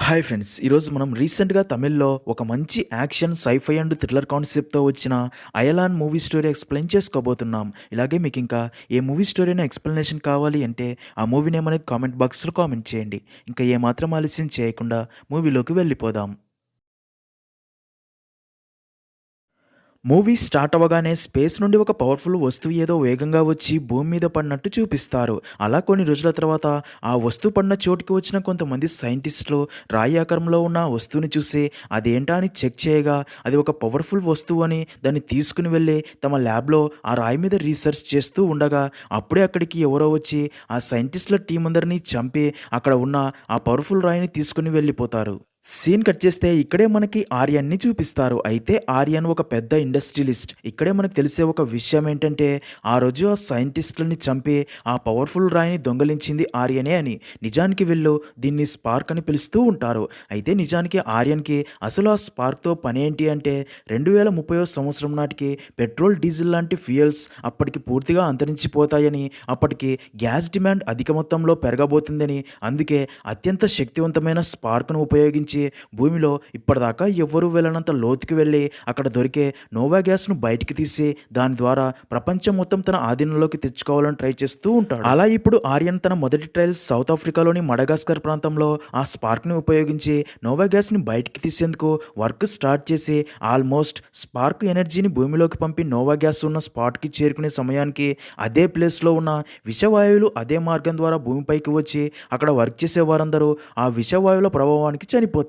Hi friends! ఈరోజు మనం రీసెంట్‌గా తమిళ్‌లో ఒక మంచి యాక్షన్, సైఫై అండ్ థ్రిల్లర్ కాన్సెప్ట్‌తో వచ్చిన 'అయలాన్' మూవీ స్టోరీ ఎక్స్‌ప్లెయిన్ చేసుకోబోతున్నాం. ఇలాగే మీకింకా ఏ మూవీ స్టోరీ అయినా ఎక్స్‌ప్లనేషన్ కావాలి అంటే ఆ మూవీ నేమ్ అనేది కామెంట్ బాక్స్‌లో కామెంట్ చేయండి. ఇంకా ఏమాత్రం ఆలస్యం చేయకుండా మూవీలోకి వెళ్ళిపోదాం. మూవీ స్టార్ట్ అవ్వగానే స్పేస్ నుండి ఒక పవర్ఫుల్ వస్తువు ఏదో వేగంగా వచ్చి భూమి మీద పడినట్టు చూపిస్తారు. అలా కొన్ని రోజుల తర్వాత ఆ వస్తువు పడిన చోటుకి వచ్చిన కొంతమంది సైంటిస్టులు రాయి ఆకారంలో ఉన్న ఆ వస్తువుని చూసి అదేంటా అని చెక్ చేయగా అది ఒక పవర్ఫుల్ వస్తువు అని దాన్ని తీసుకుని వెళ్ళి తమ ల్యాబ్లో ఆ రాయి మీద రీసెర్చ్ చేస్తూ ఉండగా అప్పుడే అక్కడికి ఎవరో వచ్చి ఆ సైంటిస్టుల టీం అందరినీ చంపి అక్కడ ఉన్న ఆ పవర్ఫుల్ రాయిని తీసుకుని వెళ్ళిపోతారు. సీన్ కట్ చేస్తే ఇక్కడే మనకి ఆర్యన్‌ని చూపిస్తారు. అయితే ఆర్యన్ ఒక పెద్ద ఇండస్ట్రియలిస్ట్. ఇక్కడే మనకు తెలిసే ఒక విషయం ఏంటంటే, ఆ రోజు ఆ సైంటిస్ట్‌లని చంపి ఆ పవర్‌ఫుల్ రాయిని దొంగిలించింది ఆర్యనే అని. నిజానికి వీళ్ళు దీన్ని స్పార్క్ అని పిలుస్తూ ఉంటారు. అయితే నిజానికి ఆర్యన్‌కి అసలు ఆ స్పార్క్‌తో పనేంటి అంటే 2030వ సంవత్సరం నాటికి పెట్రోల్, డీజిల్ లాంటి ఫ్యూయల్స్ అప్పటికి పూర్తిగా అంతరించిపోతాయని, అప్పటికి గ్యాస్ డిమాండ్ అధిక మొత్తంలో పెరగబోతుందని, అందుకే అత్యంత శక్తివంతమైన స్పార్క్‌ను ఉపయోగించి భూమిలో ఇప్పటిదాకా ఎవ్వరూ వెళ్ళనంత లోతుకి వెళ్ళి అక్కడ దొరికే నోవా గ్యాస్ను బయటికి తీసి దాని ద్వారా ప్రపంచం మొత్తం తన ఆధీనంలోకి తెచ్చుకోవాలని ట్రై చేస్తూ ఉంటాడు. అలా ఇప్పుడు ఆర్యన్ తన మొదటి ట్రయల్స్ సౌత్ ఆఫ్రికాలోని మడగాస్కర్ ప్రాంతంలో ఆ స్పార్క్ని ఉపయోగించి నోవా గ్యాస్ని బయటికి తీసేందుకు వర్క్ స్టార్ట్ చేసి ఆల్మోస్ట్ స్పార్క్ ఎనర్జీని భూమిలోకి పంపి నోవా గ్యాస్ ఉన్న స్పాట్కి చేరుకునే సమయానికి అదే ప్లేస్లో ఉన్న విషవాయువులు అదే మార్గం ద్వారా భూమిపైకి వచ్చి అక్కడ వర్క్ చేసే వారందరూ ఆ విషవాయువుల ప్రభావానికి చనిపోతారు.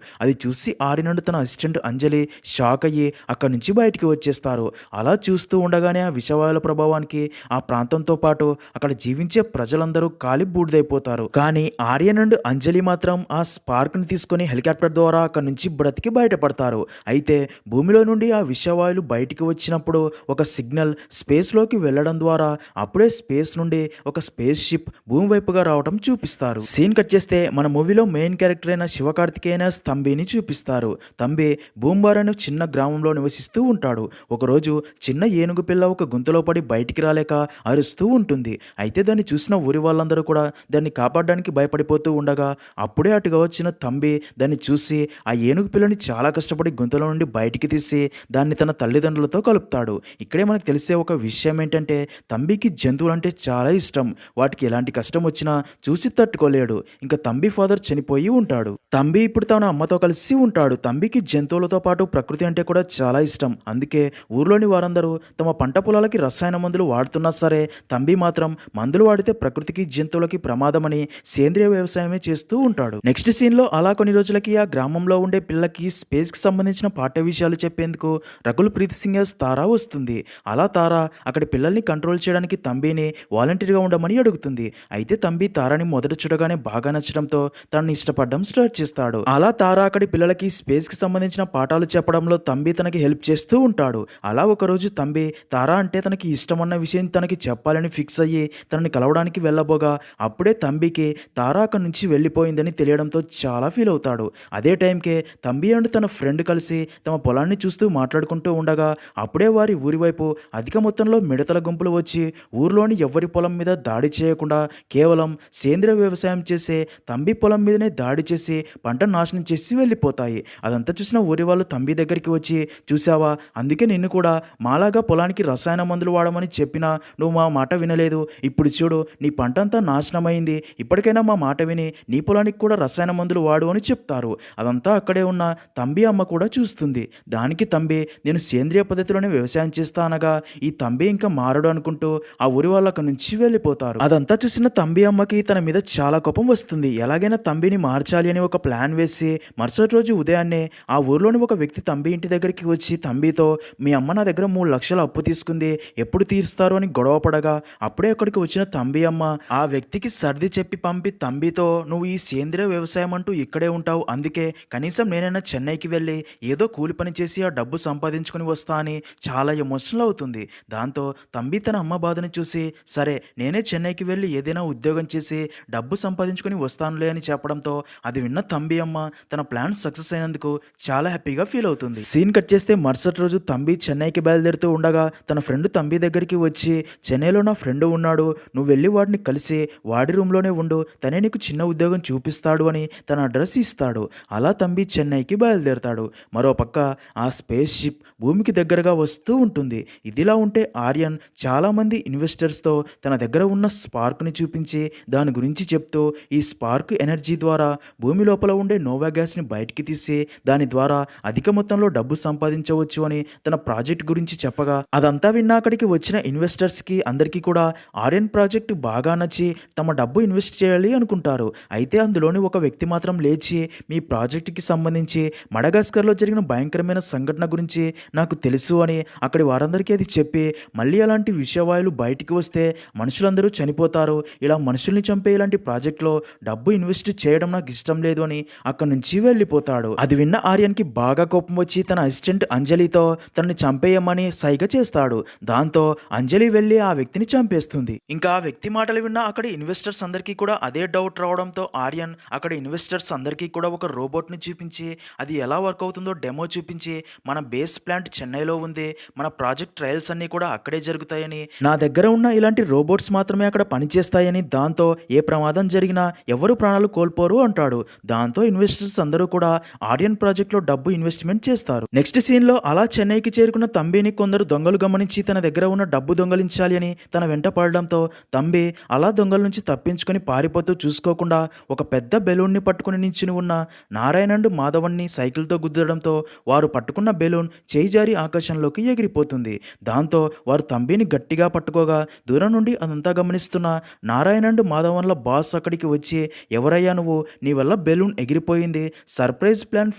అది చూసి ఆర్యనుడు తన అసిస్టెంట్ అంజలి షాక్ అయ్యి అక్కడి నుంచి బయటికి వచ్చేస్తారు. అలా చూస్తూ ఉండగానే ఆ విషవాయువుల ప్రభావానికి ఆ ప్రాంతంతో పాటు అక్కడ జీవించే ప్రజలందరూ కాలి బూడిదైపోతారు. కానీ ఆర్యన్ అండ్ అంజలి మాత్రం ఆ స్పార్క్ని తీసుకొని హెలికాప్టర్ ద్వారా అక్కడి నుంచి బ్రతికి బయటపడతారు. అయితే భూమిలో నుండి ఆ విషవాయువులు బయటికి వచ్చినప్పుడు ఒక సిగ్నల్ స్పేస్లోకి వెళ్ళడం ద్వారా అప్పుడే స్పేస్ నుండి ఒక స్పేస్ షిప్ భూమి వైపుగా రావడం చూపిస్తారు. సీన్ కట్ చేస్తే మన మూవీలో మెయిన్ క్యారెక్టర్ అయిన శివకార్తికేయన తంబిని చూపిస్తారు. తంబి భూంబార్ అనే చిన్న గ్రామంలో నివసిస్తూ ఉంటాడు. ఒకరోజు చిన్న ఏనుగు పిల్ల ఒక గుంతలో పడి బయటికి రాలేక అరుస్తూ ఉంటుంది. అయితే దాన్ని చూసిన ఊరి వాళ్ళందరూ కూడా దాన్ని కాపాడడానికి భయపడిపోతూ ఉండగా అప్పుడే అటుగా వచ్చిన తంబి దాన్ని చూసి ఆ ఏనుగు పిల్లని చాలా కష్టపడి గుంతలో నుండి బయటికి తీసి దాన్ని తన తల్లిదండ్రులతో కలుపుతాడు. ఇక్కడే మనకు తెలిసే ఒక విషయం ఏంటంటే తంబికి జంతువులు అంటే చాలా ఇష్టం. వాటికి ఎలాంటి కష్టం వచ్చినా చూసి తట్టుకోలేడు. ఇంకా తంబి ఫాదర్ చనిపోయి ఉంటాడు. తంబి ఇప్పుడు తన అమ్మతో కలిసి ఉంటాడు. తంబికి జంతువులతో పాటు ప్రకృతి అంటే కూడా చాలా ఇష్టం. అందుకే ఊర్లోని వారందరూ తమ పంట పొలాలకి రసాయన మందులు వాడుతున్నా సరే తంబి మాత్రం మందులు వాడితే ప్రకృతికి జంతువులకి ప్రమాదమని సేంద్రియ వ్యవసాయమే చేస్తూ ఉంటాడు. నెక్స్ట్ సీన్లో అలా కొన్ని రోజులకి ఆ గ్రామంలో ఉండే పిల్లకి స్పేస్కి సంబంధించిన పాఠ్య విషయాలు చెప్పేందుకు రకుల్ ప్రీత్ సింగ్ తారా వస్తుంది. అలా తారా అక్కడి పిల్లల్ని కంట్రోల్ చేయడానికి తంబిని వాలంటీర్గా ఉండమని అడుగుతుంది. అయితే తంబి తారాని మొదట చూడగానే బాగా నచ్చడంతో తనని ఇష్టపడడం స్టార్ట్ చేస్తాడు. అలా తారా అక్కడి పిల్లలకి స్పేస్కి సంబంధించిన పాఠాలు చెప్పడంలో తంబి తనకి హెల్ప్ చేస్తూ ఉంటాడు. అలా ఒకరోజు తంబి తారా అంటే తనకి ఇష్టమన్న విషయం తనకి చెప్పాలని ఫిక్స్ అయ్యి తనని కలవడానికి వెళ్ళబోగా అప్పుడే తంబికి తారా అక్కడి నుంచి వెళ్ళిపోయిందని తెలియడంతో చాలా ఫీల్ అవుతాడు. అదే టైంకే తంబి అండ్ తన ఫ్రెండ్ కలిసి తమ పొలాన్ని చూస్తూ మాట్లాడుకుంటూ ఉండగా అప్పుడే వారి ఊరి వైపు అధిక మొత్తంలో మిడతల గుంపులు వచ్చి ఊర్లోని ఎవరి పొలం మీద దాడి చేయకుండా కేవలం సేంద్రియ వ్యవసాయం చేసే తంబి పొలం మీదనే దాడి చేసి పంట నాశనం చేసి వెళ్ళిపోతాయి. అదంతా చూసిన ఊరి వాళ్ళు తంబి దగ్గరికి వచ్చి, చూసావా, అందుకే నిన్ను కూడా మాలాగా పొలానికి రసాయన మందులు వాడమని చెప్పినా నువ్వు మా మాట వినలేదు. ఇప్పుడు చూడు, నీ పంట అంతా నాశనమైంది. ఇప్పటికైనా మా మాట విని నీ పొలానికి కూడా రసాయన మందులు వాడు అని చెప్తారు. అదంతా అక్కడే ఉన్న తంబి అమ్మ కూడా చూస్తుంది. దానికి తంబి నేను సేంద్రియ పద్ధతిలోనే వ్యవసాయం చేస్తా అనగా ఈ తంబి ఇంకా మారడు అనుకుంటూ ఆ ఊరి వాళ్ళు అక్కడి నుంచి వెళ్ళిపోతారు. అదంతా చూసిన తంబి అమ్మకి తన మీద చాలా కోపం వస్తుంది. ఎలాగైనా తంబిని మార్చాలి అని ఒక ప్లాన్ వేసి మరుసటి రోజు ఉదయాన్నే ఆ ఊర్లోని ఒక వ్యక్తి తంబి ఇంటి దగ్గరికి వచ్చి తంబితో, మీ అమ్మ నా దగ్గర 3 లక్షలు అప్పు తీసుకుంది, ఎప్పుడు తీరుస్తారు అని గొడవ పడగా అప్పుడే అక్కడికి వచ్చిన తంబి అమ్మ ఆ వ్యక్తికి సర్ది చెప్పి పంపి తంబితో, నువ్వు ఈ సేంద్రియ వ్యవసాయం అంటూ ఇక్కడే ఉంటావు, అందుకే కనీసం నేనైనా చెన్నైకి వెళ్ళి ఏదో కూలి పని చేసి ఆ డబ్బు సంపాదించుకుని వస్తా అని చాలా ఎమోషనల్ అవుతుంది. దాంతో తంబి తన అమ్మ బాధను చూసి, సరే నేనే చెన్నైకి వెళ్ళి ఏదైనా ఉద్యోగం చేసి డబ్బు సంపాదించుకుని వస్తానులే అని చెప్పడంతో అది విన్న తంబి అమ్మ తన ప్లాన్ సక్సెస్ అయినందుకు చాలా హ్యాపీగా ఫీల్ అవుతుంది. సీన్ కట్ చేస్తే మరుసటి రోజు తంబి చెన్నైకి బయలుదేరుతూ ఉండగా తన ఫ్రెండ్ తంబి దగ్గరికి వచ్చి, చెన్నైలో నా ఫ్రెండ్ ఉన్నాడు, నువ్వు వెళ్ళి వాడిని కలిసి వాడి రూమ్లోనే ఉండు, తనే నీకు చిన్న ఉద్యోగం చూపిస్తాడు అని తన అడ్రస్ ఇస్తాడు. అలా తంబి చెన్నైకి బయలుదేరతాడు. మరోపక్క ఆ స్పేస్ షిప్ భూమికి దగ్గరగా వస్తూ ఉంటుంది. ఇదిలా ఉంటే ఆర్యన్ చాలామంది ఇన్వెస్టర్స్తో తన దగ్గర ఉన్న స్పార్క్ని చూపించి దాని గురించి చెప్తూ, ఈ స్పార్క్ ఎనర్జీ ద్వారా భూమి లోపల ఉండే నోవా గ్యాస్ని బయటికి తీసి దాని ద్వారా అధిక మొత్తంలో డబ్బు సంపాదించవచ్చు అని తన ప్రాజెక్ట్ గురించి చెప్పగా, అదంతా విన్నా అక్కడికి వచ్చిన ఇన్వెస్టర్స్కి అందరికీ కూడా ఆర్యన్ ప్రాజెక్ట్ బాగా నచ్చి తమ డబ్బు ఇన్వెస్ట్ చేయాలి అనుకుంటారు. అయితే అందులోని ఒక వ్యక్తి మాత్రం లేచి, మీ ప్రాజెక్టుకి సంబంధించి మడగాస్కర్లో జరిగిన భయంకరమైన సంఘటన గురించి నాకు తెలుసు అని అక్కడి వారందరికీ అది చెప్పి, మళ్ళీ అలాంటి విషవాయువులు బయటికి వస్తే మనుషులందరూ చనిపోతారు, ఇలా మనుషుల్ని చంపే ఇలాంటి ప్రాజెక్ట్లో డబ్బు ఇన్వెస్ట్ చేయడం నాకు ఇష్టం లేదు అని అక్కడి నుంచి వెళ్ళిపోతాడు. అది విన్న ఆర్యన్కి బాగా కోపం వచ్చి తన అసిస్టెంట్ అంజలితో తనని చంపేయమని సైగ చేస్తాడు. దాంతో అంజలి వెళ్ళి ఆ వ్యక్తిని చంపేస్తుంది. ఇంకా ఆ వ్యక్తి మాటలు విన్న అక్కడి ఇన్వెస్టర్స్ అందరికీ కూడా అదే డౌట్ రావడంతో ఆర్యన్ అక్కడ ఇన్వెస్టర్స్ అందరికీ కూడా ఒక రోబోట్ని చూపించి అది ఎలా వర్క్ అవుతుందో డెమో చూపించి, మన బేస్ ప్లాంట్ చెన్నైలో ఉంది, మన ప్రాజెక్ట్ ట్రయల్స్ అన్నీ కూడా అక్కడే జరుగుతాయని, నా దగ్గర ఉన్న ఇలాంటి రోబోట్స్ మాత్రమే అక్కడ పనిచేస్తాయని, దాంతో ఏ ప్రమాదం జరిగినా ఎవరు ప్రాణాలు కోల్పోరు అంటాడు. దాంతో ఇన్వెస్టర్స్ అందరూ కూడా ఆర్యన్ ప్రాజెక్ట్లో డబ్బు ఇన్వెస్ట్మెంట్ చేస్తారు. నెక్స్ట్ సీన్లో అలా చెన్నైకి చేరుకున్న తంబిని కొందరు దొంగలు గమనించి తన దగ్గర ఉన్న డబ్బు దొంగలించాలి అని తన వెంట పడడంతో తంబి అలా దొంగల నుంచి తప్పించుకొని పారిపోతూ చూసుకోకుండా ఒక పెద్ద బెలూన్ని పట్టుకుని నించుని ఉన్న నారాయణ అండ్ మాధవన్ని సైకిల్తో గుద్దడంతో వారు పట్టుకున్న బెలూన్ చేయి జారి ఆకాశంలోకి ఎగిరిపోతుంది. దాంతో వారు తంబిని గట్టిగా పట్టుకోగా దూరం నుండి అదంతా గమనిస్తున్న నారాయణ అండ్ మాధవన్ల బాస్ అక్కడికి వచ్చి, ఎవరయ్యా నువ్వు, నీ వల్ల బెలూన్ ఎగిరిపోయింది, సర్ప్రైజ్ ప్లాన్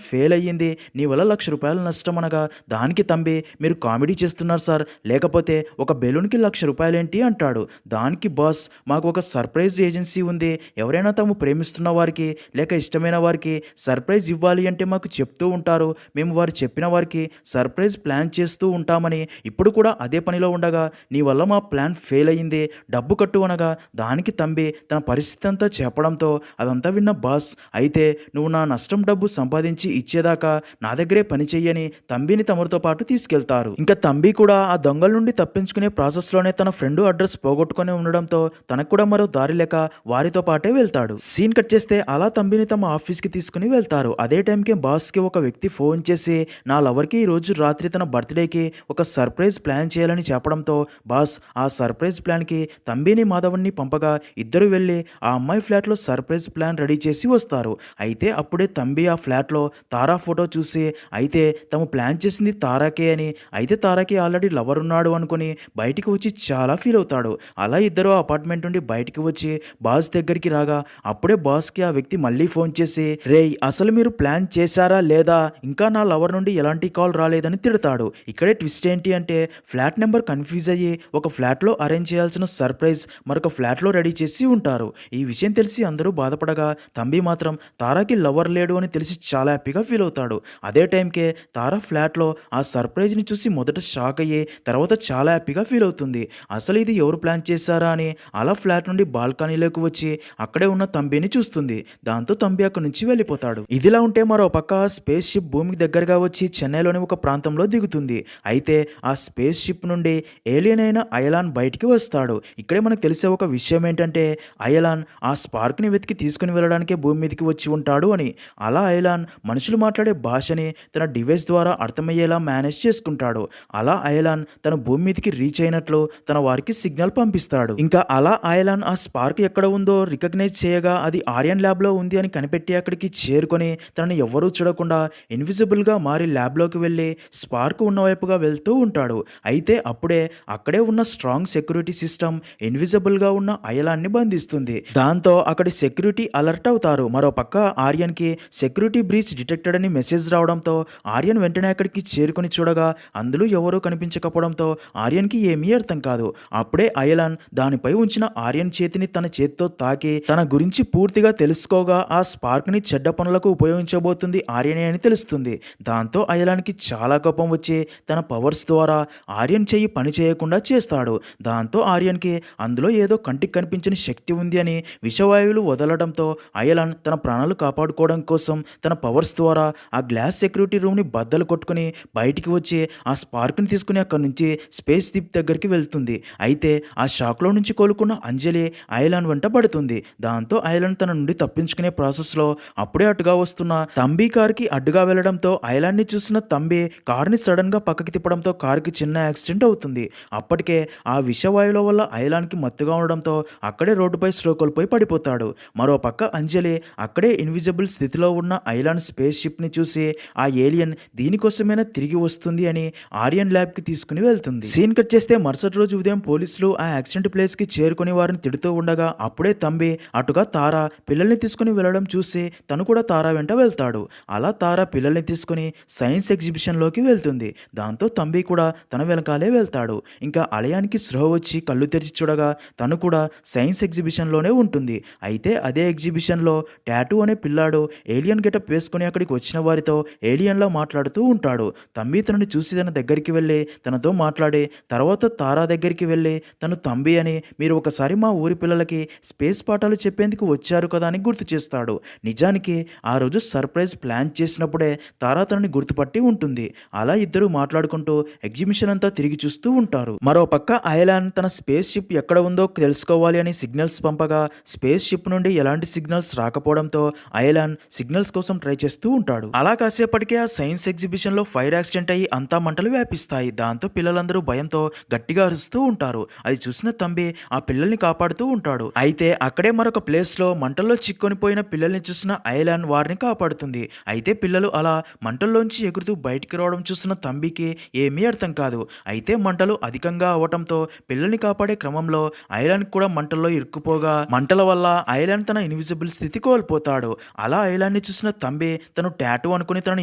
ఫెయిల్ అయ్యింది, నీ వల్ల ₹1,00,000 నష్టం అనగా దానికి తంబి, మీరు కామెడీ చేస్తున్నారు సార్, లేకపోతే ఒక బెలూన్కి ₹1,00,000 ఏంటి అంటాడు. దానికి బాస్, మాకు ఒక సర్ప్రైజ్ ఏజెన్సీ ఉంది, ఎవరైనా తాము ప్రేమిస్తున్న వారికి లేక ఇష్టమైన వారికి సర్ప్రైజ్ ఇవ్వాలి అంటే మాకు చెప్తూ ఉంటారు, మేము వారు చెప్పిన వారికి సర్ప్రైజ్ ప్లాన్ చేస్తూ ఉంటామని, ఇప్పుడు కూడా అదే పనిలో ఉండగా నీ వల్ల మా ప్లాన్ ఫెయిల్ అయ్యింది, డబ్బు కట్టు అనగా దానికి తంబి తన పరిస్థితి అంతా చెప్పడంతో అదంతా విన్న బాస్, అయితే నువ్వు నా నష్టం డబ్బు సంపాదించి ఇచ్చేదాకా నా దగ్గరే పని చెయ్యని తంబిని తమరితో పాటు తీసుకెళ్తారు. ఇంకా తంబి కూడా ఆ దొంగల నుండి తప్పించుకునే ప్రాసెస్లోనే తన ఫ్రెండ్ అడ్రస్ పోగొట్టుకుని ఉండడంతో తనకు కూడా మరో దారి లేక వారితో పాటే వెళ్తాడు. సీన్ కట్ చేస్తే అలా తంబిని తమ ఆఫీస్కి తీసుకుని వెళ్తారు. అదే టైంకి బాస్కి ఒక వ్యక్తి ఫోన్ చేసి, నా లవర్కి ఈ రోజు రాత్రి తన బర్త్డేకి ఒక సర్ప్రైజ్ ప్లాన్ చేయాలని చెప్పడంతో బాస్ ఆ సర్ప్రైజ్ ప్లాన్కి తంబిని మాధవన్ని పంపగా ఇద్దరు వెళ్ళి ఆ అమ్మాయి ఫ్లాట్లో సర్ప్రైజ్ ప్లాన్ రెడీ చేసి వస్తారు. అయితే అప్పుడే తంబి ఆ ఫ్లాట్లో తారా ఫోటో చూసి, అయితే తాము ప్లాన్ చేసింది తారాకే అని, అయితే తారాకి ఆల్రెడీ లవర్ ఉన్నాడు అనుకుని బయటికి వచ్చి చాలా ఫీల్ అవుతాడు. అలా ఇద్దరు అపార్ట్మెంట్ నుండి బయటికి వచ్చి బాస్ దగ్గరికి రాగా అప్పుడే బాస్కి ఆ వ్యక్తి మళ్ళీ ఫోన్ చేసి, రేయ్ అసలు మీరు ప్లాన్ చేశారా లేదా, ఇంకా నా లవర్ నుండి ఎలాంటి కాల్ రాలేదని తిడతాడు. ఇక్కడే ట్విస్ట్ ఏంటి అంటే ఫ్లాట్ నెంబర్ కన్ఫ్యూజ్ అయ్యి ఒక ఫ్లాట్లో అరేంజ్ చేయాల్సిన సర్ప్రైజ్ మరొక ఫ్లాట్లో రెడీ చేసి ఉంటారు. ఈ విషయం తెలిసి అందరూ బాధపడగా తంబి మాత్రం తారాకి లవర్ లేడు అని తెలిసి చాలా హ్యాపీగా ఫీల్ అవుతాడు. అదే టైంకే తారా ఫ్లాట్లో ఆ సర్ప్రైజ్ని చూసి మొదట షాక్ అయ్యి తర్వాత చాలా హ్యాపీగా ఫీల్ అవుతుంది. అసలు ఇది ఎవరు ప్లాన్ చేశారా అని అలా ఫ్లాట్ నుండి బాల్కనీలోకి వచ్చి అక్కడే ఉన్న తంబిని చూస్తుంది. దాంతో తంబి అక్కడి నుంచి వెళ్ళిపోతాడు. ఇదిలా ఉంటే మరో పక్క స్పేస్ షిప్ భూమికి దగ్గరగా వచ్చి చెన్నైలోని ఒక ప్రాంతంలో దిగుతుంది. అయితే ఆ స్పేస్ షిప్ నుండి ఏలియన్ అయిన అయలాన్ బయటికి వస్తాడు. ఇక్కడే మనకు తెలిసే ఒక విషయం ఏంటంటే అయలాన్ ఆ స్పార్క్ని వెతికి తీసుకుని వెళ్ళడానికే భూమి మీదకి వచ్చి ఉంటాడు అని. అలా అయలాన్ మనుషులు మాట్లాడే భాషని తన డివైస్ ద్వారా అర్థమయ్యేలా మేనేజ్ చేసుకుంటాడు. అలా అయలాన్ తన భూమి మీదకి రీచ్ అయినట్లు తన వారికి సిగ్నల్ పంపిస్తాడు. ఇంకా అలా అయలాన్ ఆ స్పార్క్ ఎక్కడ ఉందో రికగ్నైజ్ చేయగా అది ఆర్యన్ ల్యాబ్లో ఉంది అని కనిపెట్టి అక్కడికి చేరుకొని తనని ఎవరూ చూడకుండా ఇన్విజిబుల్గా మారి ల్యాబ్లోకి వెళ్ళి స్పార్క్ ఉన్న వైపుగా వెళ్తూ ఉంటాడు. అయితే అప్పుడే అక్కడే ఉన్న స్ట్రాంగ్ సెక్యూరిటీ సిస్టమ్ ఇన్విజిబుల్గా ఉన్న అయలాన్ని బంధిస్తుంది. దాంతో అక్కడి సెక్యూరిటీ అలర్ట్ అవుతారు. మరో పక్క ఆర్యన్కి సెక్యూరిటీ బ్రీచ్ డిటెక్టెడ్ అని మెసేజ్ రావడంతో ఆర్యన్ వెంటనే అక్కడికి చేరుకొని చూడగా అందులో ఎవరూ కనిపించకపోవడంతో ఆర్యన్కి ఏమీ అర్థం కాదు. అప్పుడే అయలాన్ దానిపై ఉంచిన ఆర్యన్ చేతిని తన చేతితో తాకి తన గురించి పూర్తిగా తెలుసుకోగా ఆ స్పార్క్ని చెడ్డ పనులకు ఉపయోగించబోతుంది ఆర్యనే అని తెలుస్తుంది. దాంతో అయలాన్కి చాలా కోపం వచ్చి తన పవర్స్ ద్వారా ఆర్యన్ చెయ్యి పని చేయకుండా చేస్తాడు. దాంతో ఆర్యన్కి అందులో ఏదో కంటికి కనిపించని శక్తి ఉంది అని విషవాయువులు వదలడంతో అయలాన్ తన ప్రాణాలు కాపాడు కాపాడుకోవడం కోసం తన పవర్స్ ద్వారా ఆ గ్లాస్ సెక్యూరిటీ రూమ్ని బద్దలు కొట్టుకుని బయటికి వచ్చి ఆ స్పార్క్ని తీసుకుని అక్కడి నుంచి స్పేస్ షిప్ దగ్గరికి వెళ్తుంది. అయితే ఆ షాక్లో నుంచి కోలుకున్న అంజలి ఐలాన్ వెంట పడుతుంది. దాంతో ఐలాన్ తన నుండి తప్పించుకునే ప్రాసెస్లో అప్పుడే అటుగా వస్తున్న తంబి కారుకి అడ్డుగా వెళ్లడంతో ఐలాండ్ని చూసిన తంబి కారుని సడన్గా పక్కకి తిప్పడంతో కారుకి చిన్న యాక్సిడెంట్ అవుతుంది. అప్పటికే ఆ విషవాయువుల వల్ల ఐలాన్కి మత్తుగా ఉండడంతో అక్కడే రోడ్డుపై స్లో కోల్పోయి పడిపోతాడు. మరో పక్క అంజలి అక్కడే ఇన్విజిబుల్ స్థితిలో ఉన్న ఐలాండ్ స్పేస్ షిప్ని చూసి ఆ ఏలియన్ దీనికోసమైనా తిరిగి వస్తుంది అని ఆర్యన్ ల్యాబ్కి తీసుకుని వెళ్తుంది. సీన్ కట్ చేస్తే మరుసటి రోజు ఉదయం పోలీసులు ఆ యాక్సిడెంట్ ప్లేస్కి చేరుకుని వారిని తిడుతూ ఉండగా అప్పుడే తంబి అటుగా తారా పిల్లల్ని తీసుకుని వెళ్ళడం చూసి తను కూడా తారా వెంట వెళ్తాడు. అలా తారా పిల్లల్ని తీసుకుని సైన్స్ ఎగ్జిబిషన్లోకి వెళ్తుంది. దాంతో తంబి కూడా తన వెనకాలే వెళ్తాడు. ఇంకా అలయానికి స్పృహ వచ్చి కళ్ళు తెరిచి చూడగా తను కూడా సైన్స్ ఎగ్జిబిషన్లోనే ఉంటుంది. అయితే అదే ఎగ్జిబిషన్లో టాటూ అనే పిల్లాడు ఏలియన్ గెటప్ వేసుకుని అక్కడికి వచ్చిన వారితో ఏలియన్లా మాట్లాడుతూ ఉంటాడు. తంబి తనని చూసి తన దగ్గరికి వెళ్ళి తనతో మాట్లాడి తర్వాత తారా దగ్గరికి వెళ్ళి తను తంబి అని మీరు ఒకసారి మా ఊరి పిల్లలకి స్పేస్ పాఠాలు చెప్పేందుకు వచ్చారు కదా అని గుర్తు చేస్తాడు. నిజానికి ఆ రోజు సర్ప్రైజ్ ప్లాన్ చేసినప్పుడే తారా తనని గుర్తుపట్టి ఉంటుంది. అలా ఇద్దరు మాట్లాడుకుంటూ ఎగ్జిబిషన్ అంతా తిరిగి చూస్తూ ఉంటారు. మరో పక్క ఐలాన్ తన స్పేస్ షిప్ ఎక్కడ ఉందో తెలుసుకోవాలి అని సిగ్నల్స్ పంపగా స్పేస్ షిప్ నుండి ఎలాంటి సిగ్నల్స్ రాకపోవడంతో ఐలాన్ సిగ్నల్స్ కోసం ట్రై చేస్తూ ఉంటాడు. అలా కాసేపటికే ఆ సైన్స్ ఎగ్జిబిషన్ లో ఫైర్ యాక్సిడెంట్ అయ్యి అంతా మంటలు వ్యాపిస్తాయి. దాంతో పిల్లలందరూ భయంతో గట్టిగా అరుస్తూ ఉంటారు. అది చూసిన తంబి ఆ పిల్లల్ని కాపాడుతూ ఉంటాడు. అయితే అక్కడే మరొక ప్లేస్ లో మంటల్లో చిక్కునిపోయిన పిల్లల్ని చూసిన ఐలాన్ వారిని కాపాడుతుంది. అయితే పిల్లలు అలా మంటల్లోంచి ఎగురుతూ బయటికి రావడం చూసిన తంబికి ఏమీ అర్థం కాదు. అయితే మంటలు అధికంగా అవటంతో పిల్లల్ని కాపాడే క్రమంలో ఐలాన్ కూడా మంటల్లో ఇరుక్కుపోగా మంటల వల్ల ఐలాన్ తన ఇన్విజిబుల్ స్థితి కోల్పోతాడు. అలా ఐలాన్ని చూసిన తంబి తను టాటూ అనుకుని తనను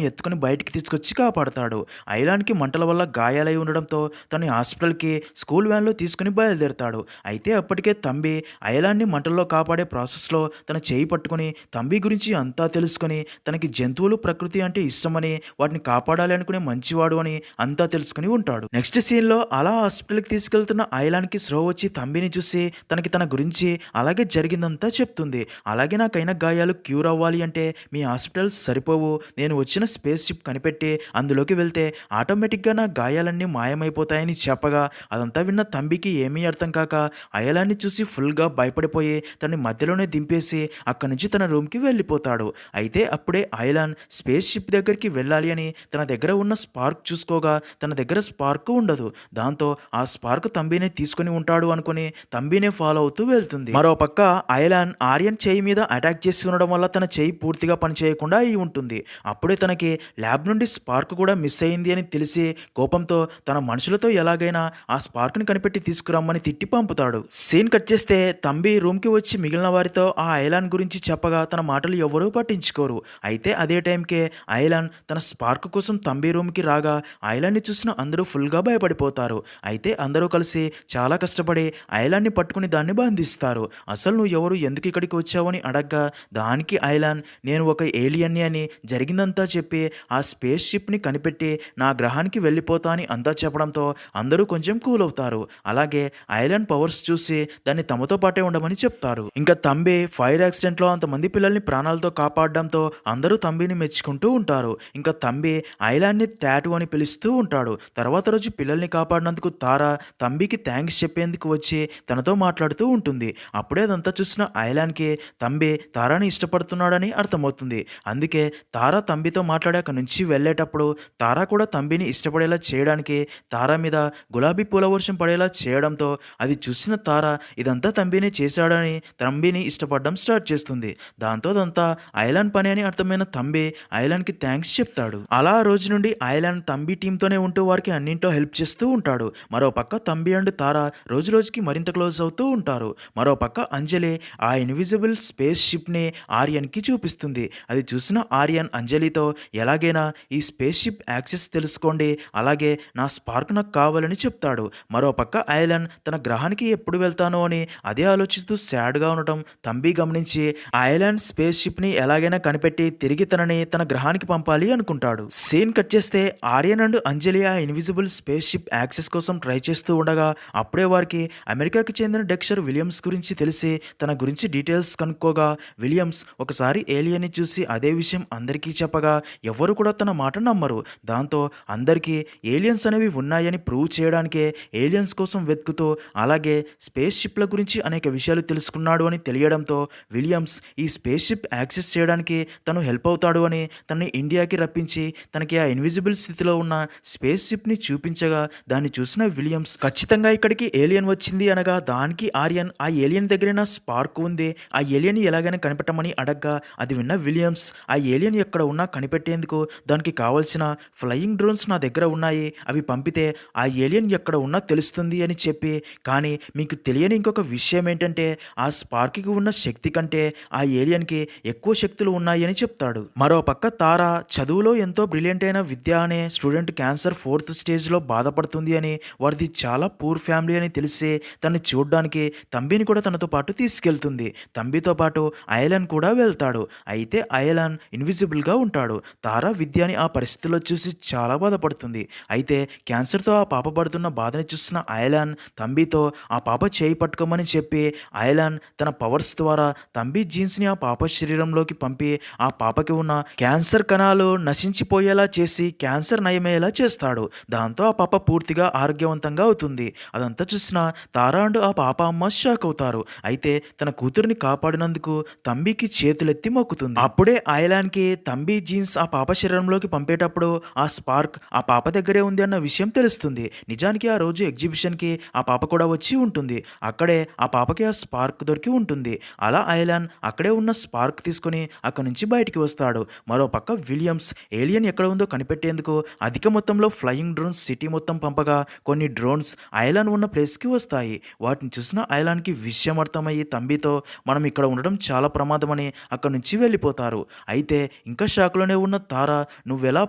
ఎత్తుకుని బయటికి తీసుకొచ్చి కాపాడతాడు. ఐలాన్కి మంటల వల్ల గాయాలై ఉండడంతో తన హాస్పిటల్కి స్కూల్ వ్యాన్లో తీసుకుని బయలుదేరతాడు. అయితే అప్పటికే తంబి ఐలాన్ని మంటల్లో కాపాడే ప్రాసెస్లో తన చేయి పట్టుకుని తంబి గురించి అంతా తెలుసుకుని తనకి జంతువులు ప్రకృతి అంటే ఇష్టమని వాటిని కాపాడాలి అనుకునే మంచివాడు అని అంతా తెలుసుకుని ఉంటాడు. నెక్స్ట్ సీన్లో అలా హాస్పిటల్కి తీసుకెళ్తున్న ఐలాన్కి స్లో వచ్చి తంబిని చూసి తన గురించి అలాగే జరిగిందంతా చెప్తుంది. అలాగే నాకైన గాయాలు క్యూర్ అవ్వాలి అంటే మీ హాస్పిటల్స్ సరిపోవు, నేను వచ్చిన స్పేస్ షిప్ కనిపెట్టి అందులోకి వెళ్తే ఆటోమేటిక్గా నా గాయాలన్నీ మాయమైపోతాయని చెప్పగా అదంతా విన్న తంబికి ఏమీ అర్థం కాక ఐలాన్ని చూసి ఫుల్గా భయపడిపోయి తనని మధ్యలోనే దింపేసి అక్కడి నుంచి తన రూమ్కి వెళ్ళిపోతాడు. అయితే అప్పుడే ఐలాన్ స్పేస్ షిప్ దగ్గరికి వెళ్ళాలి అని తన దగ్గర ఉన్న స్పార్క్ చూసుకోగా తన దగ్గర స్పార్క్ ఉండదు. దాంతో ఆ స్పార్క్ తంబినే తీసుకుని ఉంటాడు అనుకుని తంబినే ఫాలో అవుతూ వెళ్తుంది. మరో పక్క ఐలాన్ ఆర్యన్ చేయి మీద అటాక్ చేసి ఉండడం వల్ల తన చేయి పూర్తిగా పనిచేయకుండా అయి ఉంటుంది. అప్పుడే తనకి ల్యాబ్ నుండి స్పార్క్ కూడా మిస్ అయింది అని తెలిసి కోపంతో తన మనుషులతో ఎలాగైనా ఆ స్పార్క్ని కనిపెట్టి తీసుకురమ్మని తిట్టి పంపుతాడు. సీన్ కట్ చేస్తే తంబి రూమ్కి వచ్చి మిగిలిన వారితో ఆ ఐలాన్ గురించి చెప్పగా తన మాటలు ఎవరూ పట్టించుకోరు. అయితే అదే టైంకే ఐలాన్ తన స్పార్క్ కోసం తంబి రూమ్కి రాగా ఐలాన్ని చూసిన అందరూ ఫుల్గా భయపడిపోతారు. అయితే అందరూ కలిసి చాలా కష్టపడి ఐలాన్ని పట్టుకుని దాన్ని బంధిస్తారు. అసలు నువ్వు ఎవరు, ఎందుకు ఇక్కడికి వచ్చావని అడగ్గా దానికి ఐలాన్ నేను ఒక ఏలియన్ని అని జరిగిందంతా చెప్పి ఆ స్పేస్ షిప్ని కనిపెట్టి నా గ్రహానికి వెళ్ళిపోతా అని అంతా చెప్పడంతో అందరూ కొంచెం కూల్ అవుతారు. అలాగే ఐలాన్ పవర్స్ చూసి దాన్ని తమతో పాటే ఉండమని చెప్తారు. ఇంకా తంబి ఫైర్ యాక్సిడెంట్లో అంతమంది పిల్లల్ని ప్రాణాలతో కాపాడడంతో అందరూ తంబిని మెచ్చుకుంటూ ఉంటారు. ఇంకా తంబి ఐలాన్ని టాటూ అని పిలుస్తూ ఉంటాడు. తర్వాత రోజు పిల్లల్ని కాపాడినందుకు తారా తంబికి థ్యాంక్స్ చెప్పేందుకు వచ్చి తనతో మాట్లాడుతూ ఉంటుంది. అప్పుడే అదంతా చూసిన ఐలాన్కి తంబి తారాని ఇష్టపడుతున్నాడని అర్థమవుతుంది. అందుకే తారా తంబితో మాట్లాడాక నుంచి వెళ్ళేటప్పుడు తారా కూడా తంబిని ఇష్టపడేలా చేయడానికి తారా మీద గులాబీ పూల వర్షం పడేలా చేయడంతో అది చూసిన తారా ఇదంతా తంబినే చేశాడని తంబిని ఇష్టపడడం స్టార్ట్ చేస్తుంది. దాంతో అదంతా ఐలాన్ పని అని అర్థమైన తంబి ఐలాన్కి థ్యాంక్స్ చెప్తాడు. అలా రోజు నుండి ఐలాన్ తంబి టీంతోనే ఉంటూ వారికి అన్నింటిలో హెల్ప్ చేస్తూ ఉంటాడు. మరో పక్క తంబి అండ్ తారా రోజు రోజుకి మరింత క్లోజ్ అవుతూ ఉంటారు. మరో పక్క అంజలి ఆ ఇన్విజిబుల్ స్పేస్ షిప్ని ఆర్యన్కి చూపిస్తుంది. అది చూసిన ఆర్యన్ అంజలితో ఎలాగైనా ఈ స్పేస్ షిప్ యాక్సెస్ తెలుసుకోండి, అలాగే నా స్పార్క్ నాకు కావాలని చెప్తాడు. మరో పక్క ఐలాన్ తన గ్రహానికి ఎప్పుడు వెళ్తానో అని అదే ఆలోచిస్తూ సాడ్గా ఉండటం తంబి గమనించి ఐలాండ్ స్పేస్ షిప్ని ఎలాగైనా కనిపెట్టి తిరిగి తనని తన గ్రహానికి పంపాలి అనుకుంటాడు. సీన్ కట్ చేస్తే ఆర్యన్ అండ్ అంజలి ఆ ఇన్విజిబుల్ స్పేస్ షిప్ యాక్సెస్ కోసం ట్రై చేస్తూ ఉండగా అప్పుడే వారికి అమెరికాకి చెందిన డెక్స్టర్ విలియమ్స్ గురించి తెలిసి తన గురించి డీటెయిల్స్ కనుక్కోగా విలియమ్స్ ఒకసారి ఒకసారి ఏలియన్ని చూసి అదే విషయం అందరికీ చెప్పగా ఎవరు కూడా తన మాట నమ్మరు. దాంతో అందరికీ ఏలియన్స్ అనేవి ఉన్నాయని ప్రూవ్ చేయడానికే ఏలియన్స్ కోసం వెతుకుతూ అలాగే స్పేస్ షిప్ల గురించి అనేక విషయాలు తెలుసుకున్నాడు అని తెలియడంతో విలియమ్స్ ఈ స్పేస్ షిప్ యాక్సెస్ చేయడానికి తను హెల్ప్ అవుతాడు అని తనని ఇండియాకి రప్పించి తనకి ఆ ఇన్విజిబుల్ స్థితిలో ఉన్న స్పేస్ షిప్ని చూపించగా దాన్ని చూసిన విలియమ్స్ ఖచ్చితంగా ఇక్కడికి ఏలియన్ వచ్చింది అనగా దానికి ఆర్యన్ ఆ ఏలియన్ దగ్గర నా స్పార్క్ ఉంది, ఆ ఏలియన్ ఎలాగైనా కనిపెట్టమని అడగ్గా అది విన్న విలియమ్స్ ఆ ఏలియన్ ఎక్కడ ఉన్నా కనిపెట్టేందుకు దానికి కావాల్సిన ఫ్లయింగ్ డ్రోన్స్ నా దగ్గర ఉన్నాయి, అవి పంపితే ఆ ఏలియన్ ఎక్కడ ఉన్నా తెలుస్తుంది అని చెప్పి, కానీ మీకు తెలియని ఇంకొక విషయం ఏంటంటే ఆ స్పార్క్కి ఉన్న శక్తి కంటే ఆ ఏలియన్కి ఎక్కువ శక్తులు ఉన్నాయి అని చెప్తాడు. మరో పక్క తార చదువులో ఎంతో బ్రిలియంట్ అయిన విద్య అనే స్టూడెంట్ క్యాన్సర్ 4th స్టేజ్లో బాధపడుతుంది అని, వారిది చాలా పూర్ ఫ్యామిలీ అని తెలిసి తనని చూడ్డానికి తంబిని కూడా తనతో పాటు తీసుకెళ్తుంది. తంబితో పాటు అయలన్ కూడా వెళ్తాడు. అయితే అయలన్ ఇన్విజిబుల్గా ఉంటాడు. తారా విద్యని ఆ పరిస్థితిలో చూసి చాలా బాధపడుతుంది. అయితే క్యాన్సర్తో ఆ పాప పడుతున్న బాధని చూసిన అయలాన్ తంబితో ఆ పాప చేయి పట్టుకోమని చెప్పి అయలాన్ తన పవర్స్ ద్వారా తంబి జీన్స్ని ఆ పాప శరీరంలోకి పంపి ఆ పాపకి ఉన్న క్యాన్సర్ కణాలు నశించిపోయేలా చేసి క్యాన్సర్ నయమయ్యేలా చేస్తాడు. దాంతో ఆ పాప పూర్తిగా ఆరోగ్యవంతంగా అవుతుంది. అదంతా చూసిన తారా అండ్ ఆ పాప అమ్మ షాక్ అవుతారు. అయితే తన కూతురిని కాపాడినందుకు తంబికి చేతులెత్తి మొక్కుతుంది. అప్పుడే అయలాన్కి తంబి జీన్స్ ఆ పాప శరీరంలోకి పంపేటప్పుడు ఆ స్పార్క్ ఆ పాప దగ్గరే ఉంది అన్న విషయం తెలుస్తుంది. నిజానికి ఆ రోజు ఎగ్జిబిషన్కి ఆ పాప కూడా వచ్చి ఉంటుంది. అక్కడే ఆ పాపకి ఆ స్పార్క్ దొరికి ఉంటుంది. అలా అయలాన్ అక్కడే ఉన్న స్పార్క్ తీసుకుని అక్కడి నుంచి బయటికి వస్తాడు. మరో పక్క విలియమ్స్ ఏలియన్ ఎక్కడ ఉందో కనిపెట్టేందుకు అధిక మొత్తంలో ఫ్లయింగ్ డ్రోన్స్ సిటీ మొత్తం పంపగా కొన్ని డ్రోన్స్ అయలాన్ ఉన్న ప్లేస్కి వస్తాయి. వాటిని చూసిన అయలాన్కి విషయం అర్థమయ్యి తంబితో మనం ఇక్కడ ఉండడం చాలా ప్రమాదమని అక్కడి నుంచి వెళ్ళిపోతారు. అయితే ఇంకా షాక్లోనే ఉన్న తార నువ్వెలా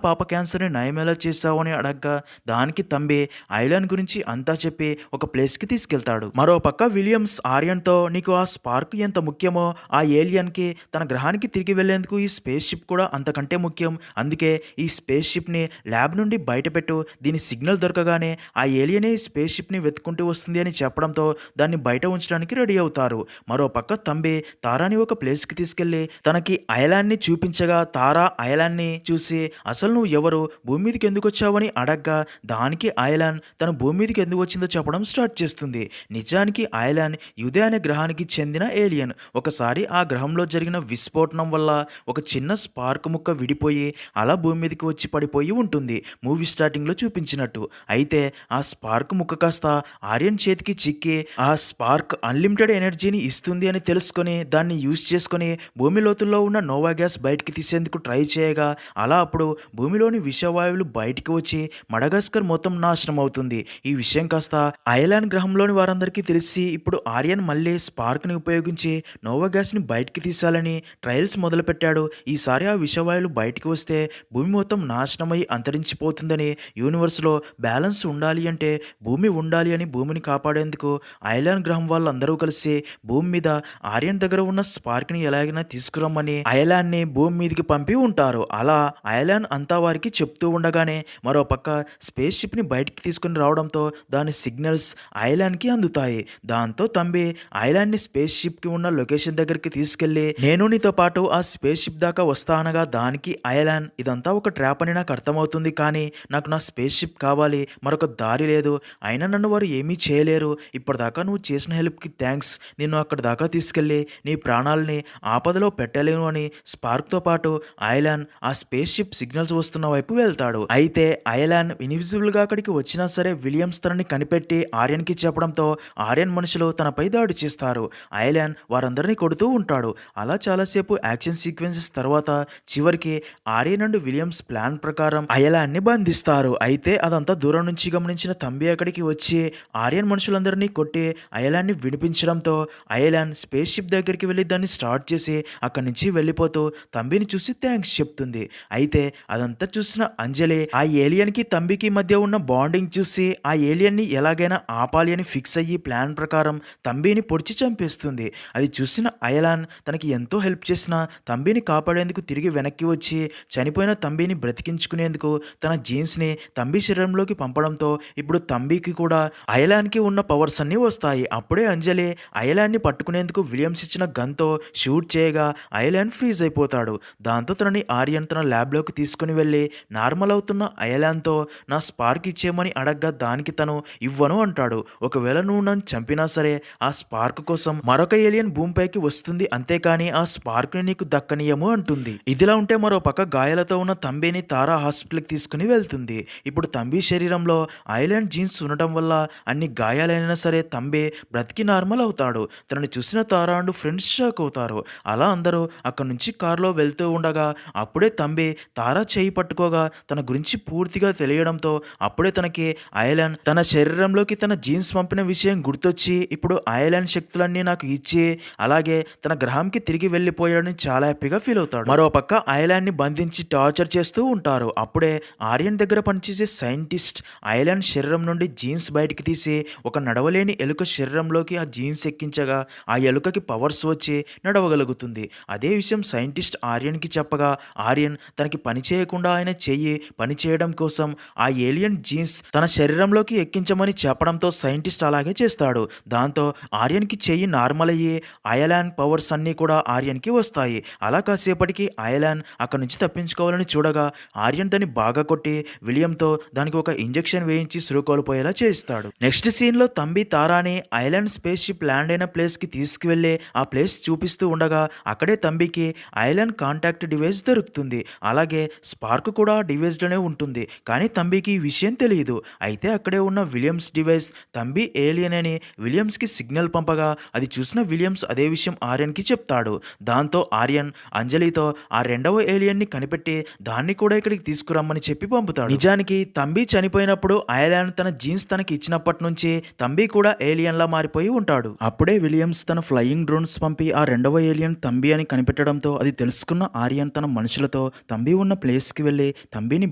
పాప క్యాన్సర్ని నయమేలా చేశావు అని అడగ్గా దానికి తంబి ఐలాన్ గురించి అంతా చెప్పి ఒక ప్లేస్కి తీసుకెళ్తాడు. మరో పక్క విలియమ్స్ ఆర్యన్తో నీకు ఆ స్పార్క్ ఎంత ముఖ్యమో ఆ ఏలియన్కి తన గ్రహానికి తిరిగి వెళ్లేందుకు ఈ స్పేస్ షిప్ కూడా అంతకంటే ముఖ్యం, అందుకే ఈ స్పేస్ షిప్ని ల్యాబ్ నుండి బయటపెట్టు, దీని సిగ్నల్ దొరకగానే ఆ ఏలియనే ఈ స్పేస్ షిప్ని వెతుక్కుంటూ వస్తుంది అని చెప్పడంతో దాన్ని బయట ఉంచడానికి రెడీ అవుతారు. మరో పక్క తంబి తారాని ఒక ప్లేస్కి తీసుకెళ్లి తనకి అయలాన్ని చూపించగా తారా అయలాన్ని చూసి అసలు నువ్వు ఎవరు, భూమి మీదకి ఎందుకు వచ్చావని అడగ్గా దానికి అయలాన్ తన భూమి మీదకి ఎందుకు వచ్చిందో చెప్పడం స్టార్ట్ చేస్తుంది. నిజానికి అయలాన్ యుదే అనే గ్రహానికి చెందిన ఏలియన్. ఒకసారి ఆ గ్రహంలో జరిగిన విస్ఫోటనం వల్ల ఒక చిన్న స్పార్క్ ముక్క విడిపోయి అలా భూమి మీదకి వచ్చి పడిపోయి ఉంటుంది మూవీ స్టార్టింగ్లో చూపించినట్టు. అయితే ఆ స్పార్క్ ముక్క కాస్త ఆర్యన్ చేతికి చిక్కి ఆ స్పార్క్ అన్లిమిటెడ్ ఎనర్జీని ఇస్తుంది అని తెలుసుకొని దాన్ని యూజ్ చేసుకొని భూమి లోతుల్లో ఉన్న నోవా గ్యాస్ బయటికి తీసేందుకు ట్రై చేయగా అలా అప్పుడు భూమిలోని విషవాయువులు బయటికి వచ్చి మడగాస్కర్ మొత్తం నాశనం అవుతుంది. ఈ విషయం కాస్త అయలాన్ గ్రహంలోని వారందరికీ తెలిసి ఇప్పుడు ఆర్యన్ మళ్ళీ స్పార్క్ని ఉపయోగించి నోవా గ్యాస్ని బయటికి తీసాలని ట్రయల్స్ మొదలుపెట్టాడు. ఈసారి ఆ విషవాయువులు బయటికి వస్తే భూమి మొత్తం నాశనమై అంతరించిపోతుందని, యూనివర్స్లో బ్యాలెన్స్ ఉండాలి అంటే భూమి ఉండాలి అని భూమిని కాపాడేందుకు అయలాన్ గ్రహం వాళ్ళందరూ కలిసి భూమి మీద ఆర్యన్ దగ్గర ఉన్న స్పార్క్ని ఎలాగైనా తీసుకురమ్మని అయలాన్ని భూమి మీదకి పంపి ఉంటారు. అలా అయలాన్ అంతా వారికి చెప్తూ ఉండగానే మరో పక్క స్పేస్ షిప్ని బయటికి తీసుకుని రావడంతో దాని సిగ్నల్స్ అయలాన్కి అందుతాయి. దాంతో తంబి అయలాన్ని స్పేస్ షిప్కి ఉన్న లొకేషన్ దగ్గరికి తీసుకెళ్లి నేను నీతో పాటు ఆ స్పేస్ షిప్ దాకా వస్తా అనగా దానికి అయలాన్ ఇదంతా ఒక ట్రాప్ అని నాకు అర్థమవుతుంది, కానీ నాకు నా స్పేస్ షిప్ కావాలి, మరొక దారి లేదు, అయినా నన్ను వారు ఏమీ చేయలేరు, ఇప్పటిదాకా నువ్వు చేసిన హెల్ప్కి థ్యాంక్స్, నిన్ను అక్కడి దాకా తీసుకెళ్ళి నీ ప్రాణాలని ఆపదలో పెట్టలేను అని స్పార్క్తో పాటు అయలాన్ ఆ స్పేస్ షిప్ సిగ్నల్స్ వస్తున్న వైపు వెళ్తాడు. అయితే అయలాన్ ఇన్విజిబుల్గా అక్కడికి వచ్చినా సరే విలియమ్స్ తనని కనిపెట్టి ఆర్యన్కి చెప్పడంతో ఆర్యన్ మనుషులు తనపై దాడి చేస్తారు. అయలాన్ వారందరినీ కొడుతూ ఉంటాడు. అలా చాలాసేపు యాక్షన్ సీక్వెన్సెస్ తర్వాత చివరికి ఆర్యన్ అండ్ విలియమ్స్ ప్లాన్ ప్రకారం అయలాన్ని బంధిస్తారు. అయితే అదంతా దూరం నుంచి గమనించిన తంబి అక్కడికి వచ్చి ఆర్యన్ మనుషులందరినీ కొట్టి అయలాన్ని విడిపించడంతో అయలాన్ స్పేస్ షిప్ దగ్గరికి వెళ్ళి దాన్ని స్టార్ట్ చేసి అక్కడి నుంచి వెళ్ళిపోతూ తంబిని చూసి థ్యాంక్స్ చెప్తుంది. అయితే అదంతా చూసిన అంజలి ఆ ఏలియన్కి తంబికి మధ్య ఉన్న బాండింగ్ చూసి ఆ ఏలియన్ని ఎలాగైనా ఆపాలి అని ఫిక్స్ అయ్యి ప్లాన్ ప్రకారం తంబిని పొడిచి చంపేస్తుంది. అది చూసిన అయలాన్ తనకి ఎంతో హెల్ప్ చేసిన తంబిని కాపాడేందుకు తిరిగి వెనక్కి వచ్చి చనిపోయిన తంబిని బ్రతికించుకునేందుకు తన జీన్స్ని తంబి శరీరంలోకి పంపడంతో ఇప్పుడు తంబికి కూడా అయలాన్కి ఉన్న పవర్స్ అన్నీ వస్తాయి. అప్పుడే అంజలి అయలాన్ని పట్టుకునేందుకు విలియమ్స్ ఇచ్చిన గన్తో షూట్ చేయగా అయలాన్ ఫ్రీజ్ అయిపోతాడు. దాంతో తనని ఆర్యన్ తన ల్యాబ్లోకి తీసుకుని వెళ్ళి నార్మల్ అవుతున్న అయలాన్తో నా స్పార్క్ ఇచ్చేయమని అడగ్గా దానికి తను ఇవ్వను అంటాడు. ఒకవేళ నువ్వు నన్ను చంపినా సరే ఆ స్పార్క్ కోసం మరొక ఏలియన్ భూమిపైకి వస్తుంది, అంతేకాని ఆ స్పార్క్ని నీకు దక్కనీయము అంటుంది. ఇదిలా ఉంటే మరో పక్క గాయాలతో ఉన్న తంబిని తారా హాస్పిటల్కి తీసుకుని వెళ్తుంది. ఇప్పుడు తంబి శరీరంలో ఐలాండ్ జీన్స్ ఉండటం వల్ల అన్ని గాయాలైనా సరే తంబి బ్రతికి నార్మల్ అవుతాడు. తనని చూసిన తారా అండ్ ఫ్రెండ్స్ షాక్ అవుతారు. అలా అందరూ అక్కడి నుంచి కారులో వెళ్తూ ఉండగా అప్పుడే తంబి తారా చేయి పట్టుకోగా తన గురించి పూర్తిగా తెలియడంతో అప్పుడే తనకి ఐలాండ్ తన శరీరంలోకి తన జీన్స్ పంపిన విషయం గుర్తొచ్చి ఇప్పుడు ఐలాండ్ శక్తులన్నీ నాకు ఇచ్చి అలాగే తన గ్రహంకి తిరిగి వెళ్ళిపోయాడని చాలా హ్యాపీగా ఫీల్ అవుతాడు. మరో పక్క ఐలాండ్ ని బంధించి టార్చర్ చేస్తూ ఉంటారు. అప్పుడే ఆర్యన్ దగ్గర పనిచేసే సైంటిస్ట్ ఐలాండ్ శరీరం నుండి జీన్స్ బయటికి తీసి ఒక నడవలేని ఎలుక శరీరంలోకి ఆ జీన్స్ ఎక్కించగా ఆ ఎలుకకి పవర్స్ వచ్చి నడవగలుగుతుంది. అదే విషయం సైంటిస్ట్ ఆర్యన్కి చెప్పగా ఆర్యన్ తనకి పని చేయకుండా ఆయన చెయ్యి పని చేయడం కోసం ఆ ఏలియన్ జీన్స్ తన శరీరంలోకి ఎక్కించమని చెప్పడంతో సైంటిస్ట్ అలాగే చేస్తాడు. దాంతో ఆర్యన్కి చెయ్యి నార్మల్ అయ్యి ఐలాండ్ పవర్స్ అన్నీ కూడా ఆర్యన్కి వస్తాయి. అలా కాసేపటికి ఐలాన్ అక్కడి నుంచి తప్పించుకోవాలని చూడగా ఆర్యన్ దాన్ని బాగా కొట్టి విలియంతో దానికి ఒక ఇంజెక్షన్ వేయించి సురుకోల్పోయేలా చేస్తాడు. నెక్స్ట్ సీన్లో తంబి తారాని ఐలాండ్ స్పేస్ షిప్ ల్యాండ్ అయిన ప్లేస్కి తీసుకువెళ్ళి ఆ ప్లేస్ చూపిస్తూ ఉండగా అక్కడే తంబికి ఐలాండ్ కాంటాక్ట్ డివైస్ దొరుకుతుంది. అలాగే స్పార్క్ కూడా డివైస్లోనే ఉంటుంది. కానీ తంబికి ఈ విషయం తెలియదు. అయితే అక్కడే ఉన్న విలియమ్స్ డివైస్ తంబి ఏలియన్ అని విలియమ్స్కి సిగ్నల్ పంపగా అది చూసిన విలియమ్స్ అదే విషయం ఆర్యన్కి చెప్తాడు. దాంతో ఆర్యన్ అంజలితో ఆ రెండవ ఏలియన్ని కనిపెట్టి దాన్ని కూడా ఇక్కడికి తీసుకురమ్మని చెప్పి పంపుతాడు. నిజానికి తంబి చనిపోయినప్పుడు ఐలాండ్ తన జీన్స్ తనకి ఇచ్చినప్పటి నుంచి తంబి కూడా ఏలియన్ లా మారిపోయి ఉంటాడు. అప్పుడే విలియమ్స్ తన ఫ్లయింగ్ డ్రోన్స్ పంపి ఆ రెండవ ఏలియన్ తంబి అని కనిపెట్టడంతో అది తెలుసుకున్న ఆర్యన్ తన మనుషులతో తంబి ఉన్న ప్లేస్కి వెళ్ళి తంబిని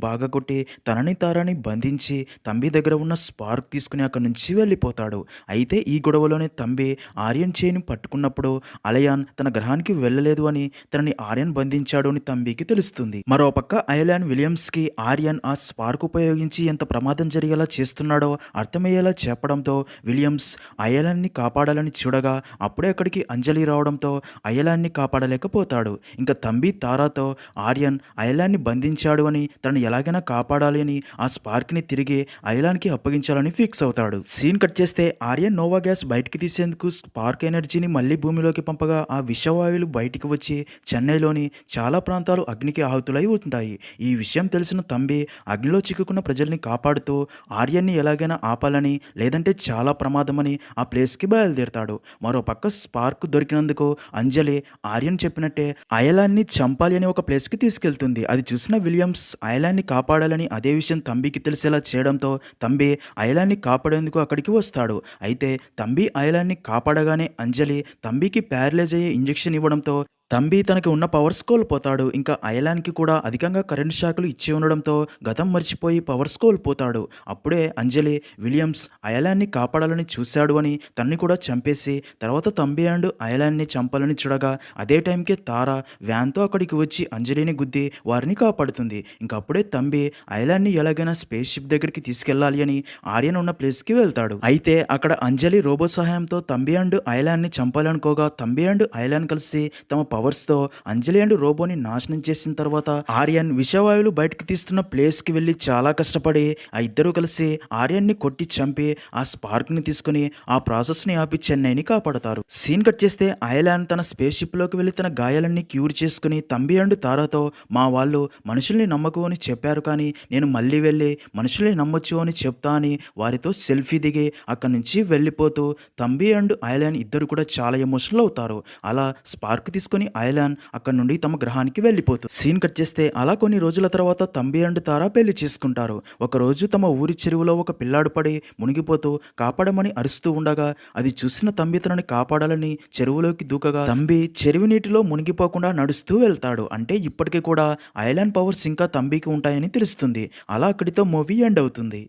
బాగా కొట్టి తనని తారాని బంధించి తంబి దగ్గర ఉన్న స్పార్క్ తీసుకుని అక్కడి నుంచి వెళ్ళిపోతాడు. అయితే ఈ గొడవలోనే తంబి ఆర్యన్ చేయిని పట్టుకున్నప్పుడు అలయాన్ తన గ్రహానికి వెళ్ళలేదు అని తనని ఆర్యన్ బంధించాడు అని తంబికి తెలుస్తుంది. మరోపక్క ఐలాన్ విలియమ్స్కి ఆర్యన్ ఆ స్పార్క్ ఉపయోగించి ఎంత ప్రమాదం జరిగేలా చేస్తున్నాడో అర్థమయ్యేలా చెప్పడంతో విలియమ్స్ అయలాన్ని కాపాడాలని చూడగా అప్పుడే అక్కడికి అంజలి రావడంతో అయలాన్ని కాపాడలేకపోతాడు. ఇంకా తంబి తారాతో ఆర్యన్ అయలాన్ని బంధించాడు అని తనని ఎలాగైనా కాపాడాలి అని ఆ స్పార్క్ని తిరిగి అయలాన్కి అప్పగించాలని ఫిక్స్ అవుతాడు. సీన్ కట్ చేస్తే ఆర్యన్ నోవా గ్యాస్ బయటికి తీసేందుకు స్పార్క్ ఎనర్జీని మళ్ళీ భూమిలోకి పంపగా ఆ విషవాయువులు బయటికి వచ్చి చెన్నైలోని చాలా ప్రాంతాలు అగ్నికి ఆహుతులై ఉంటాయి. ఈ విషయం తెలిసిన తంబి అగ్నిలో చిక్కుకున్న ప్రజల్ని కాపాడుతూ ఆర్యన్ని ఎలాగైనా ఆపాలని లేదంటే చాలా ప్రమాదమని ఆ ప్లేస్కి బయలుదేరతాడు. మరో పక్క స్పార్క్ దొరికినందుకు అంజలి ఆర్యన్ చెప్పినట్టే అయలాన్ని చంపాలి అని ఒక ప్లేస్కి తీసుకెళ్తుంది. అది చూసిన విలియమ్స్ అయలాన్ని కాపాడాలని అదే విషయం తంబికి తెలిసేలా చేయడంతో తంబి అయలాన్ని కాపాడేందుకు అక్కడికి వస్తాడు. అయితే తంబి అయలాన్ని కాపాడగానే అంజలి తంబికి ప్యారలైజ్ అయ్యే ఇంజెక్షన్ ఇవ్వడంతో తంబి తనకి ఉన్న పవర్స్ కోల్పోతాడు. ఇంకా అయలాన్కి కూడా అధికంగా కరెంట్ షాకులు ఇచ్చి ఉండడంతో గతం మర్చిపోయి పవర్స్ కోల్పోతాడు. అప్పుడే అంజలి విలియమ్స్ అయలాన్ని కాపాడాలని చూశాడు అని తన్ని కూడా చంపేసి తర్వాత తంబి అండ్ అయలాన్ని చంపాలని చూడగా అదే టైంకే తార వ్యాన్తో అక్కడికి వచ్చి అంజలిని గుద్ది వారిని కాపాడుతుంది. ఇంకప్పుడే తంబి అయలాన్ని ఎలాగైనా స్పేస్ షిప్ దగ్గరికి తీసుకెళ్లాలి అని ఆర్యన్ ఉన్న ప్లేస్కి వెళ్తాడు. అయితే అక్కడ అంజలి రోబో సహాయంతో తంబి అండ్ అయలాన్ని చంపాలనుకోగా తంబి అండ్ అయలాన్ కలిసి తమ పవర్స్తో అంజలి అండ్ రోబోని నాశనం చేసిన తర్వాత ఆర్యన్ విషవాయువులు బయటకు తీస్తున్న ప్లేస్కి వెళ్ళి చాలా కష్టపడి ఆ ఇద్దరు కలిసి ఆర్యన్ని కొట్టి చంపి ఆ స్పార్క్ని తీసుకుని ఆ ప్రాసెస్ని ఆపి చెన్నైని కాపాడతారు. సీన్ కట్ చేస్తే అయలాన్ తన స్పేస్ షిప్లోకి వెళ్ళి తన గాయాలన్నీ క్యూర్ చేసుకుని తంబి అండ్ తారాతో మా వాళ్ళు మనుషుల్ని నమ్మకు అని చెప్పారు, కానీ నేను మళ్ళీ వెళ్ళి మనుషుల్ని నమ్మొచ్చు అని చెప్తా అని వారితో సెల్ఫీ దిగి అక్కడి నుంచి వెళ్ళిపోతూ తంబి అండ్ అయలాన్ ఇద్దరు కూడా చాలా ఎమోషనల్ అవుతారు. అలా స్పార్క్ తీసుకుని అయలాన్ అక్కడ నుండి తమ గ్రహానికి వెళ్ళిపోతుంది. సీన్ కట్ చేస్తే అలా కొన్ని రోజుల తర్వాత తంబి అండ్ తారా పెళ్లి చేసుకుంటారు. ఒకరోజు తమ ఊరి చెరువులో ఒక పిల్లాడు పడి మునిగిపోతూ కాపాడమని అరుస్తూ ఉండగా అది చూసిన తంబి తనని కాపాడాలని చెరువులోకి దూకగా తంబి చెరువు నీటిలో మునిగిపోకుండా నడుస్తూ వెళ్తాడు. అంటే ఇప్పటికీ కూడా అయలాన్ పవర్స్ ఇంకా తంబికి ఉంటాయని తెలుస్తుంది. అలా అక్కడితో మూవీ ఎండ్ అవుతుంది.